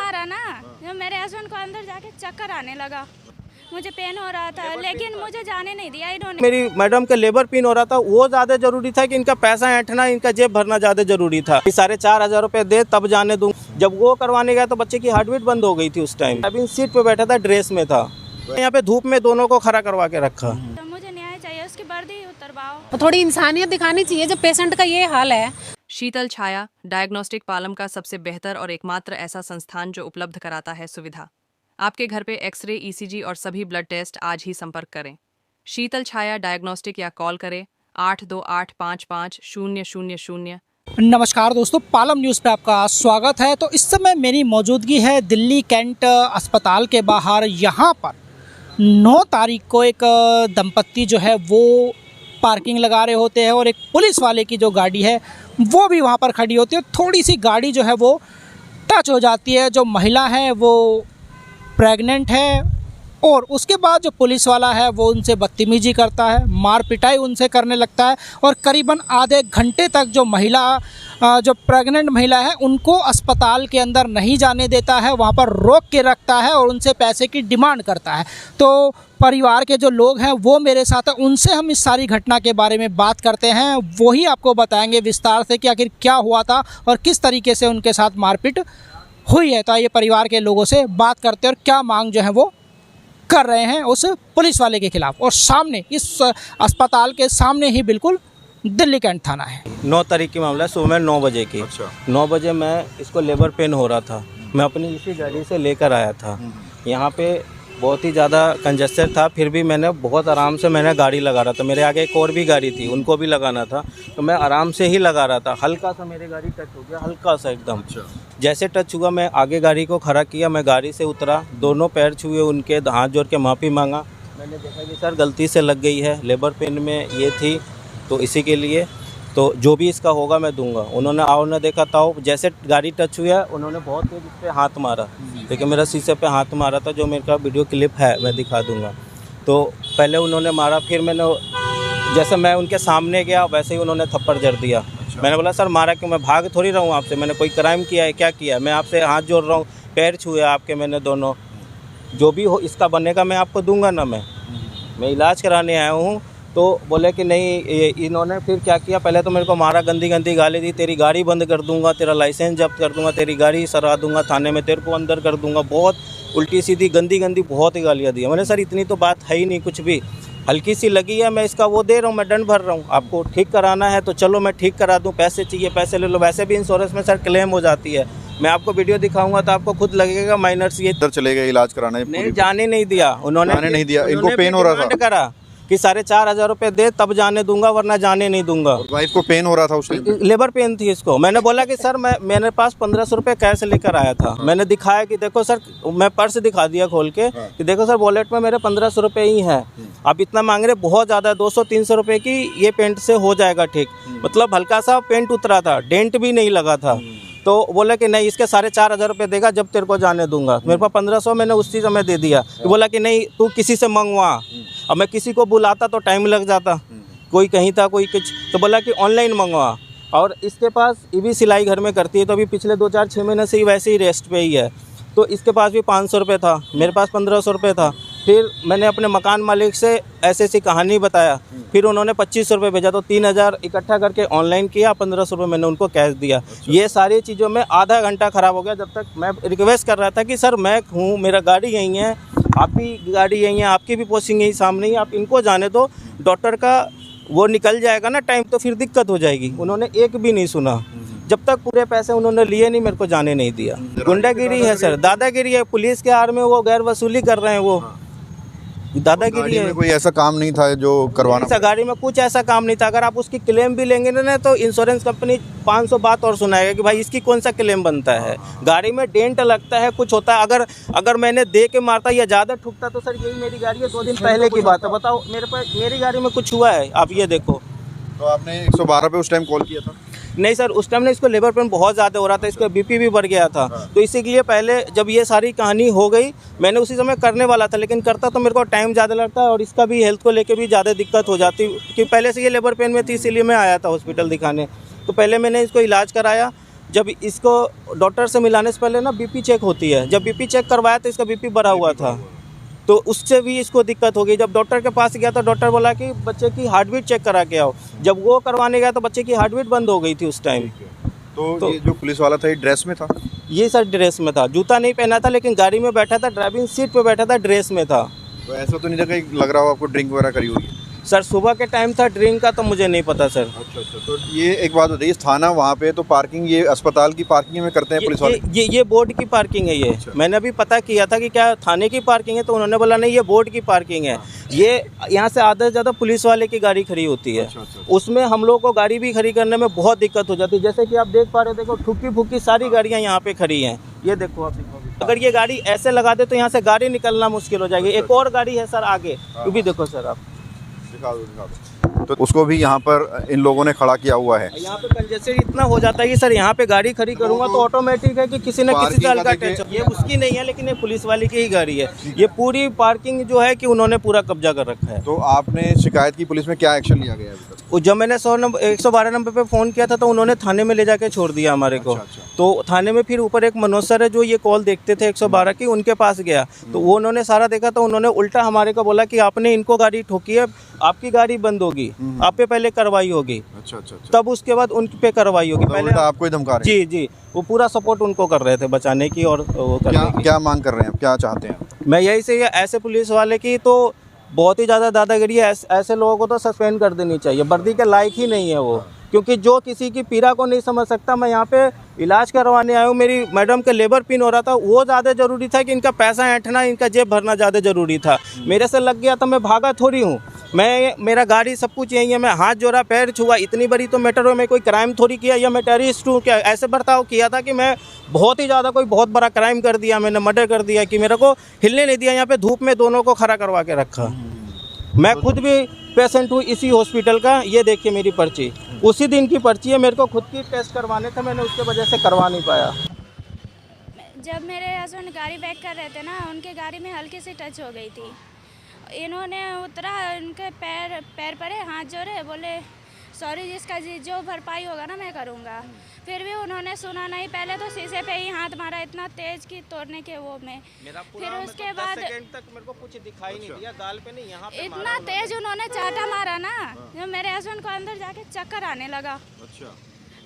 मारा ना, जब मेरे हस्बैंड को अंदर जाके चक्कर आने लगा, मुझे पेन हो रहा था, लेकिन मुझे जाने नहीं दिया इन्होंने। मेरी मैडम के लेबर पेन हो रहा था, वो ज्यादा जरूरी था कि इनका पैसा ऐंठना, इनका जेब भरना ज्यादा जरूरी था। 4,500 रुपए दे तब जाने दूं। जब वो करवाने गया तो बच्चे की हार्ट बीट बंद हो गई थी उस टाइम। अभी सीट पे बैठा था, ड्रेस में था, यहाँ पे धूप में दोनों को खड़ा करवा के रखा। तो मुझे न्याय चाहिए, उसकी वर्दी उतरवाओ। तो थोड़ी इंसानियत दिखानी चाहिए जब पेशेंट का ये हाल है। शीतल छाया डायग्नोस्टिक पालम का सबसे बेहतर और एकमात्र ऐसा संस्थान जो उपलब्ध कराता है सुविधा। आपके घर पे एक्सरे, ईसीजी और सभी ब्लड टेस्ट आज ही संपर्क करें। शीतल छाया डायग्नोस्टिक या कॉल करें 82855000। नमस्कार दोस्तों, पालम न्यूज़ पे आपका स्वागत है। तो इस समय मेरी मौजूदगी है दिल्ली कैंट अस्पताल के बाहर। यहाँ पर 9 तारीख को एक दंपत्ति जो है वो पार्किंग लगा रहे होते हैं और एक पुलिस वाले की जो गाड़ी है वो भी वहाँ पर खड़ी होती है। थोड़ी सी गाड़ी जो है वो टच हो जाती है। जो महिला है वो प्रेग्नेंट है और उसके बाद जो पुलिस वाला है वो उनसे बदतमीजी करता है, मार पिटाई उनसे करने लगता है और करीबन आधे घंटे तक जो प्रेग्नेंट महिला है उनको अस्पताल के अंदर नहीं जाने देता है, वहाँ पर रोक के रखता है और उनसे पैसे की डिमांड करता है। तो परिवार के जो लोग हैं वो मेरे साथ हैं, उनसे हम इस सारी घटना के बारे में बात करते हैं। वही आपको बताएंगे विस्तार से कि आखिर क्या हुआ था और किस तरीके से उनके साथ मारपीट हुई है। तो आइए परिवार के लोगों से बात करते हैं और क्या मांग जो है वो कर रहे हैं उस पुलिस वाले के खिलाफ। और सामने इस अस्पताल के सामने ही बिल्कुल दिल्ली कैंट थाना है। 9 तारीख की मामला, सुबह 9 बजे की। 9 बजे मैं इसको लेबर पेन हो रहा था, मैं अपनी इसी गाड़ी से लेकर आया था। यहाँ पे बहुत ही ज़्यादा कंजेस्टेड था, फिर भी मैंने बहुत आराम से गाड़ी लगा रहा था। मेरे आगे एक और भी गाड़ी थी, उनको भी लगाना था, तो मैं आराम से ही लगा रहा था। हल्का सा मेरी गाड़ी टच हो गया, हल्का सा एकदम। जैसे टच हुआ मैं आगे गाड़ी को खड़ा किया, मैं गाड़ी से उतरा, दोनों पैर छुए उनके, हाथ जोड़ के माफ़ी मांगा। मैंने देखा कि सर गलती से लग गई है, लेबर पेन में ये थी तो इसी के लिए, तो जो भी इसका होगा मैं दूंगा। उन्होंने आओ न देखा ताओ, जैसे गाड़ी टच हुआ उन्होंने बहुत तेज इस पर हाथ मारा, लेकिन मेरा शीशे पे हाथ मारा था, जो मेरे का वीडियो क्लिप है मैं दिखा दूंगा। तो पहले उन्होंने मारा, फिर मैंने जैसे मैं उनके सामने गया वैसे ही उन्होंने थप्पड़ जड़ दिया। मैंने बोला सर मारा क्यों, मैं भाग थोड़ी रहा हूँ आपसे, मैंने कोई क्राइम किया है, क्या किया है? मैं आपसे हाथ जोड़ रहा हूँ, पैर छुए आपके मैंने दोनों, जो भी हो इसका बनेगा मैं आपको दूंगा ना। मैं इलाज कराने आया हूँ। तो बोले कि नहीं, इन्होंने फिर क्या किया, पहले तो मेरे को मारा, गंदी गंदी गाली दी, तेरी गाड़ी बंद कर दूंगा, तेरा लाइसेंस जब्त कर दूंगा, तेरी गाड़ी सरा दूंगा थाने में, तेरे को अंदर कर दूंगा। बहुत उल्टी सीधी गंदी गंदी बहुत ही गालियाँ दी। मैंने सर इतनी तो बात है ही नहीं, कुछ भी हल्की सी लगी है, मैं इसका वो दे रहा हूँ, मैं दंड भर रहा हूँ। आपको ठीक कराना है तो चलो मैं ठीक करा दूँ, पैसे चाहिए पैसे ले लो। वैसे भी इंश्योरेंस में सर क्लेम हो जाती है। मैं आपको वीडियो दिखाऊंगा तो आपको खुद लगेगा माइनर्स ये इधर चले गए इलाज कराने, नहीं जाने नहीं दिया उन्होंने, जाने नहीं दिया। इनको पेन हो रहा था, करा कि 4,500 रुपए दे तब जाने दूंगा, वरना जाने नहीं दूंगा। वाइफ को पेन हो रहा था, उसने लेबर पेन थी इसको। मैंने बोला कि सर मेरे पास 1500 रुपए कैश लेकर आया था। मैंने दिखाया कि देखो सर, मैं पर्स दिखा दिया खोल के कि देखो सर वॉलेट में मेरे 1500 रुपए ही है, आप इतना मांग रहे, बहुत ज़्यादा है, 200-300 रुपए की ये पेंट से हो जाएगा ठीक। मतलब हल्का सा पेंट उतरा था, डेंट भी नहीं लगा था। तो बोला कि नहीं, इसके 4,500 रुपये देगा जब तेरे को जाने दूंगा। मेरे पास 1500 मैंने उसी समय दे दिया। बोला कि नहीं तू किसी से मंगवा। अब मैं किसी को बुलाता तो टाइम लग जाता, कोई कहीं था कोई कुछ, तो बोला कि ऑनलाइन मंगवा। और इसके पास ये भी सिलाई घर में करती है, तो अभी पिछले 2-4-6 महीने से ही वैसे ही रेस्ट पे ही है। तो इसके पास भी 500 रुपये था, मेरे पास 1500 रुपये था। फिर मैंने अपने मकान मालिक से ऐसी कहानी बताया, फिर उन्होंने 2500 रुपये भेजा, तो 3000 इकट्ठा करके ऑनलाइन किया, 1500 रुपये मैंने उनको कैश दिया। ये सारी चीज़ों में आधा घंटा ख़राब हो गया, जब तक मैं रिक्वेस्ट कर रहा था कि सर मैं हूँ, मेरा गाड़ी यहीं है, आपकी गाड़ी यहीं है, आपकी भी पोस्टिंग यहीं सामने ही, आप इनको जाने दो, डॉक्टर का वो निकल जाएगा ना टाइम, तो फिर दिक्कत हो जाएगी। उन्होंने एक भी नहीं सुना, जब तक पूरे पैसे उन्होंने लिए नहीं, मेरे को जाने नहीं दिया। गुंडागिरी है सर, दादागिरी है, पुलिस के आड़ में वो गैर वसूली कर रहे हैं, वो दादागिरी है। कोई ऐसा काम नहीं था जो करवाना, ऐसा गाड़ी में कुछ ऐसा काम नहीं था। अगर आप उसकी क्लेम भी लेंगे ना तो इंश्योरेंस कंपनी 500 बात और सुनाएगा कि भाई इसकी कौन सा क्लेम बनता है। गाड़ी में डेंट लगता है, कुछ होता है, अगर मैंने दे के मारता या ज़्यादा ठुकता तो सर यही मेरी गाड़ी है, 2 दिन पहले की बात है। बताओ मेरी गाड़ी में कुछ हुआ है, आप ये देखो। तो आपने 112 पे उस टाइम कॉल किया था? नहीं सर, उस टाइम ने इसको लेबर पेन बहुत ज़्यादा हो रहा था, इसका बीपी भी बढ़ गया था। तो इसी के लिए पहले जब ये सारी कहानी हो गई, मैंने उसी समय करने वाला था, लेकिन करता तो मेरे को टाइम ज़्यादा लगता और इसका भी हेल्थ को लेके भी ज़्यादा दिक्कत हो जाती, कि पहले से ये लेबर पेन में थी, इसीलिए मैं आया था हॉस्पिटल दिखाने। तो पहले मैंने इसको इलाज कराया, जब इसको डॉक्टर से मिलाने से पहले ना बीपी चेक होती है, जब बीपी चेक करवाया तो इसका बीपी बढ़ा हुआ था, तो उससे भी इसको दिक्कत हो गई। जब डॉक्टर के पास गया तो डॉक्टर बोला कि बच्चे की हार्ट बीट चेक करा के आओ। जब वो करवाने गया तो बच्चे की हार्ट बीट बंद हो गई थी उस टाइम। तो ये जो पुलिस वाला था ये ड्रेस में था? ये सर ड्रेस में था, जूता नहीं पहना था, लेकिन गाड़ी में बैठा था, ड्राइविंग सीट पे बैठा था, ड्रेस में था। तो ऐसा तो नहीं था कहीं लग रहा हो आपको ड्रिंक वगैरह करी होगी? सर सुबह के टाइम था, ड्रिंक का तो मुझे नहीं पता सर। अच्छा। तो ये एक बात बताइए, थाना वहाँ पे तो पार्किंग ये अस्पताल की पार्किंग में करते हैं पुलिस वाले? ये बोर्ड की पार्किंग है ये। मैंने अभी पता किया था कि क्या थाने की पार्किंग है, तो उन्होंने बोला नहीं ये बोर्ड की पार्किंग है। ये यहाँ से आधा से ज़्यादा पुलिस वाले की गाड़ी खड़ी होती है। उसमें हम लोग को गाड़ी भी खड़ी करने में बहुत दिक्कत हो जाती है। जैसे कि आप देख पा रहे हो, देखो ठुकी फुकी सारी गाड़ियाँ यहाँ पे खड़ी हैं। ये देखो आप, अगर ये गाड़ी ऐसे लगा दे तो यहाँ से गाड़ी निकलना मुश्किल हो जाएगी। एक और गाड़ी है सर आगे, वो भी देखो सर आप, दिखा दो। तो उसको भी यहाँ पर इन लोगों ने खड़ा किया हुआ है। यहाँ पे कंजेस्टेड इतना हो जाता है कि सर यहाँ पे गाड़ी खड़ी करूँगा तो ऑटोमेटिक है कि किसी न किसी से हल्का टेंशन। ये उसकी नहीं है, लेकिन ये पुलिस वाले की ही गाड़ी है। ये पूरी पार्किंग जो है कि उन्होंने पूरा कब्जा कर रखा है। तो आपने शिकायत की पुलिस में, क्या एक्शन लिया गया अभी तक? जब मैंने 112 नंबर पे फ़ोन किया था तो उन्होंने थाने में ले जाके छोड़ दिया हमारे को। तो थाने में फिर ऊपर एक मनोज सर है जो ये कॉल देखते थे 112 की, उनके पास गया तो वो उन्होंने सारा देखा, तो उन्होंने उल्टा हमारे को बोला कि आपने इनको गाड़ी ठोकी है, आपकी गाड़ी बंद होगी, आप पे पहले कार्रवाई होगी। अच्छा। तब उसके बाद उन पे कार्रवाई होगी। पहले आपको ही धमका रहे हैं? जी, वो पूरा सपोर्ट उनको कर रहे थे बचाने की और वो करने की। क्या मांग कर रहे हैं, क्या चाहते हैं? मैं यही से ऐसे पुलिस वाले की तो बहुत ही ज़्यादा दादागिरी है। ऐसे लोगों को तो सस्पेंड कर देनी चाहिए, वर्दी के लायक ही नहीं है वो, क्योंकि जो किसी की पीड़ा को नहीं समझ सकता। मैं यहाँ पे इलाज करवाने आया हूँ, मेरी मैडम का लेबर पिन हो रहा था, वो ज़्यादा ज़रूरी था कि इनका पैसा ऐंठना, इनका जेब भरना ज़्यादा ज़रूरी था। मेरे से लग गया तो मैं भागा थोड़ी हूँ, मेरा गाड़ी सब कुछ यही है। मैं हाथ जोड़ा, पैर छुआ, इतनी बड़ी तो मैटर हो, मैं कोई क्राइम थोड़ी किया या मैं टेररिस्ट हूँ क्या? ऐसे बर्ताव किया था कि मैं बहुत ही ज़्यादा कोई बहुत बड़ा क्राइम कर दिया, मैंने मर्डर कर दिया कि मेरे को हिलने नहीं दिया। यहाँ पे धूप में दोनों को खड़ा करवा के रखा। मैं खुद भी पेशेंट हूँ इसी हॉस्पिटल का। ये देखिए मेरी पर्ची, उसी दिन की पर्ची है। मेरे को खुद की टेस्ट करवाने थे, मैंने उसके वजह से करवा नहीं पाया। जब मेरे हस्बैंड गाड़ी बैक कर रहे थे ना, उनके गाड़ी में हल्की सी टच हो गई थी। इन्होंने उतरा, उनके पैर पड़े, हाथ जोड़े, बोले सॉरी जिसका जो भरपाई होगा ना मैं करूँगा। फिर भी उन्होंने सुना नहीं, पहले तो शीशे पे ही हाथ मारा इतना तेज कि तोड़ने के वो में। फिर उसके बाद 10 सेकंड तक मेरे को कुछ दिखाई नहीं दिया, गाल पे नहीं, यहाँ पे इतना तेज उन्होंने चाटा मारा ना, जो मेरे हस्बैंड को अंदर जाके चक्कर आने लगा। अच्छा।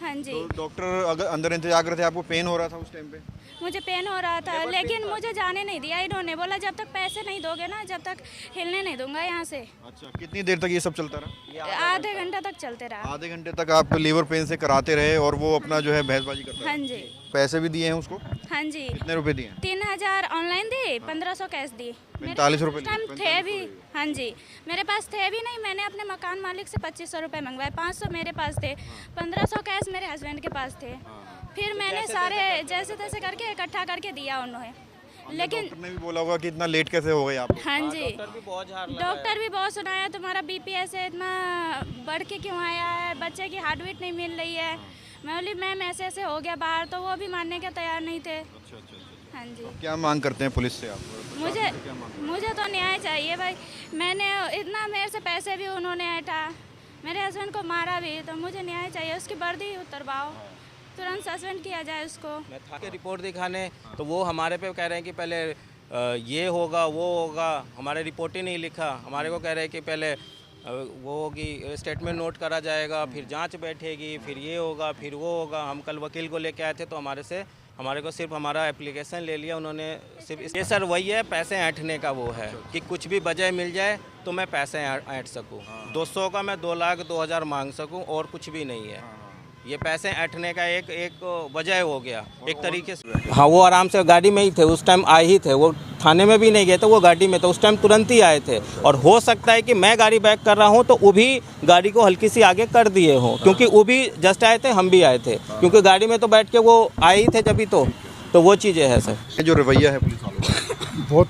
हाँ जी। तो डॉक्टर अगर अंदर इंतजार कर रहे थे, आपको पेन हो रहा था उस टाइम पे? मुझे पेन हो रहा था, लेकिन मुझे जाने नहीं दिया इन्होंने। बोला जब तक पैसे नहीं दोगे ना, जब तक हिलने नहीं दूंगा यहाँ से। अच्छा, कितनी देर तक ये सब चलता रहा? आधे घंटे तक चलते रहा। आधे घंटे तक आप लीवर पेन से कराते रहे और वो अपना जो है बहसबाजी करता रहा? हाँ जी। पैसे भी दिए हैं उसको? हाँ जी। कितने रुपए दिए? 3000 ऑनलाइन दी, 1500 कैश दी। 45 रुपए टाइम थे भी, हाँ जी, मेरे पास थे भी नहीं। मैंने अपने मकान मालिक से 2500 रुपये मंगवाए, 500 मेरे पास थे, 1500 कैश मेरे हस्बैंड के पास थे। फिर मैंने सारे जैसे तैसे करके इकट्ठा करके दिया उन्होंने। लेकिन डॉक्टर ने भी बोला होगा कि इतना लेट कैसे हो गए आप? हाँ जी, डॉक्टर भी बहुत सुनाया, तुम्हारा बीपी ऐसे इतना बढ़ के क्यों आया है, बच्चे की हार्ट बीट नहीं मिल रही है। मैं बोली मैम ऐसे ऐसे हो गया बाहर, तो वो भी मानने के तैयार नहीं थे। हाँ जी। क्या मांग करते हैं पुलिस से आप? मुझे तो न्याय चाहिए भाई। मैंने इतना, मेरे से पैसे भी उन्होंने ऐंठा, मेरे हस्बैंड को मारा भी, तो मुझे न्याय चाहिए। उसकी वर्दी उतरवाओ, तुरंत सस्पेंड किया जाए उसको। मैं था के रिपोर्ट दिखाने तो वो हमारे पे कह रहे हैं कि पहले ये होगा वो होगा, हमारे रिपोर्ट ही नहीं लिखा। हमारे को कह रहे हैं कि पहले वो होगी, स्टेटमेंट नोट करा जाएगा, फिर जांच बैठेगी, फिर ये होगा, फिर वो होगा। हम कल वकील को लेके आए थे तो हमारे को सिर्फ हमारा एप्लीकेशन ले लिया उन्होंने। सिर्फ ये सर वही है, पैसे ऐंठने का वो है कि कुछ भी वजह मिल जाए तो मैं पैसे ऐंठ सकूं। 200 का मैं 2,02,000 मांग सकूं और कुछ भी नहीं है। ये पैसे ऐंठने का एक वजह हो गया एक तरीके से। हाँ, वो आराम से गाड़ी में ही थे, उस टाइम आए ही थे, वो थाने में भी नहीं गए थे, वो गाड़ी में थे उस टाइम, तुरंत ही आए थे। और हो सकता है कि मैं गाड़ी बैक कर रहा हूँ तो वो भी गाड़ी को हल्की सी आगे कर दिए हों, क्योंकि वो भी जस्ट आए थे, हम भी आए थे, क्योंकि गाड़ी में तो बैठ के वो आए ही थे जब ही। तो वो चीज़ें हैं सर। ये जो रवैया है पुलिस वालों का बहुत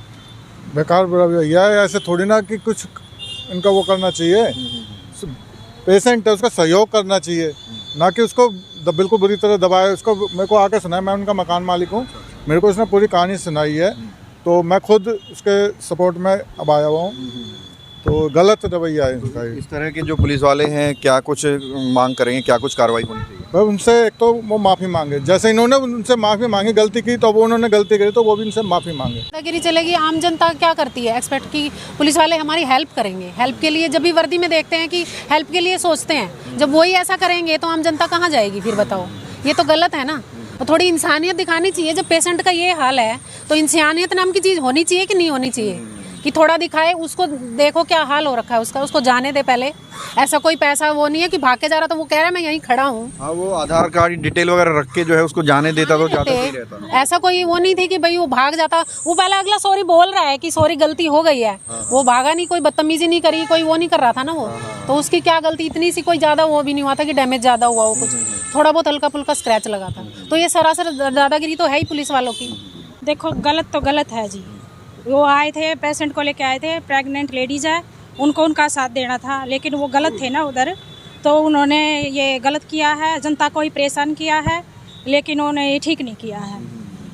बेकार रवैया है। ऐसे थोड़ी ना कि कुछ इनका वो करना चाहिए, पेशेंट है उसका सहयोग करना चाहिए, ना कि उसको बिल्कुल बुरी तरह दबाए। उसको मेरे को आके सुनाया, मैं उनका मकान मालिक हूँ, मेरे को उसने पूरी कहानी सुनाई है, तो मैं खुद उसके सपोर्ट में अब आया हुआ हूँ। तो गलत रवैया है इनका ये। इस तरह के जो पुलिस वाले हैं क्या कुछ मांग करेंगे, क्या कुछ कार्रवाई होनी चाहिए? भाई उनसे एक तो वो माफ़ी मांगे, जैसे इन्होंने उनसे माफ़ी मांगी, गलती की तो वो उन्होंने गलती करी तो वो भी इनसे माफ़ी मांगे। दादागिरी चलेगी, आम जनता क्या करती है, एक्सपेक्ट की पुलिस वाले हमारी हेल्प करेंगे। हेल्प के लिए जब भी वर्दी में देखते हैं कि हेल्प के लिए सोचते हैं, जब वही ऐसा करेंगे तो आम जनता कहाँ जाएगी फिर बताओ? ये तो गलत है ना। और थोड़ी इंसानियत दिखानी चाहिए। जब पेशेंट का ये हाल है तो इंसानियत नाम की चीज़ होनी चाहिए कि नहीं होनी चाहिए? कि थोड़ा दिखाए उसको, देखो क्या हाल हो रखा है उसका, उसको जाने दे पहले। ऐसा कोई पैसा वो नहीं है कि भाग के जा रहा, तो वो कह रहा है मैं यहीं खड़ा हूँ। हाँ, वो आधार कार्ड डिटेल वगैरह रख के जो है उसको जाने देता तो ज़्यादा सही रहता। ऐसा कोई वो नहीं थी कि भाई वो भाग जाता। वो पहले अगला सॉरी बोल रहा है कि सॉरी गलती हो गई है, वो भागा नहीं, कोई बदतमीजी नहीं करी, कोई वो नहीं कर रहा था ना वो। तो उसकी क्या गलती, इतनी सी कोई ज़्यादा वो भी नहीं हुआ था कि डैमेज ज़्यादा हुआ हो, कुछ थोड़ा बहुत हल्का फुल्का स्क्रैच लगा था। तो ये सरासर दादागिरी तो है ही पुलिस वालों की। देखो गलत तो गलत है जी। वो आए थे, पेशेंट को लेके आए थे, प्रेग्नेंट लेडीज़ है, उनको उनका साथ देना था, लेकिन वो गलत थे ना उधर, तो उन्होंने ये गलत किया है, जनता को ही परेशान किया है, लेकिन उन्होंने ये ठीक नहीं किया है।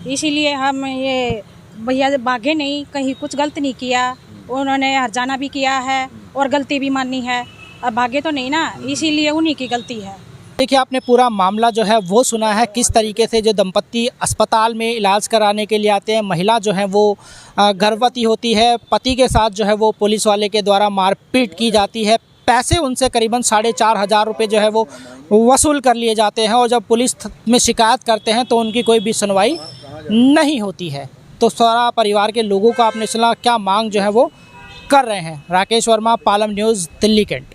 इसीलिए हम ये भैया भागे नहीं, कहीं कुछ गलत नहीं किया, उन्होंने हर्जाना भी किया है और गलती भी मानी है, अब भागे तो नहीं ना, इसीलिए उन्हीं की गलती है। देखिए आपने पूरा मामला जो है वो सुना है, किस तरीके से जो दंपत्ति अस्पताल में इलाज कराने के लिए आते हैं, महिला जो है वो गर्भवती होती है, पति के साथ जो है वो पुलिस वाले के द्वारा मारपीट की जाती है, पैसे उनसे करीबन 4,500 रुपये जो है वो वसूल कर लिए जाते हैं, और जब पुलिस में शिकायत करते हैं तो उनकी कोई भी सुनवाई नहीं होती है। तो सारा परिवार के लोगों का आपने सुना क्या मांग जो है वो कर रहे हैं। Rakesh Verma, Palam news, Delhi cantt.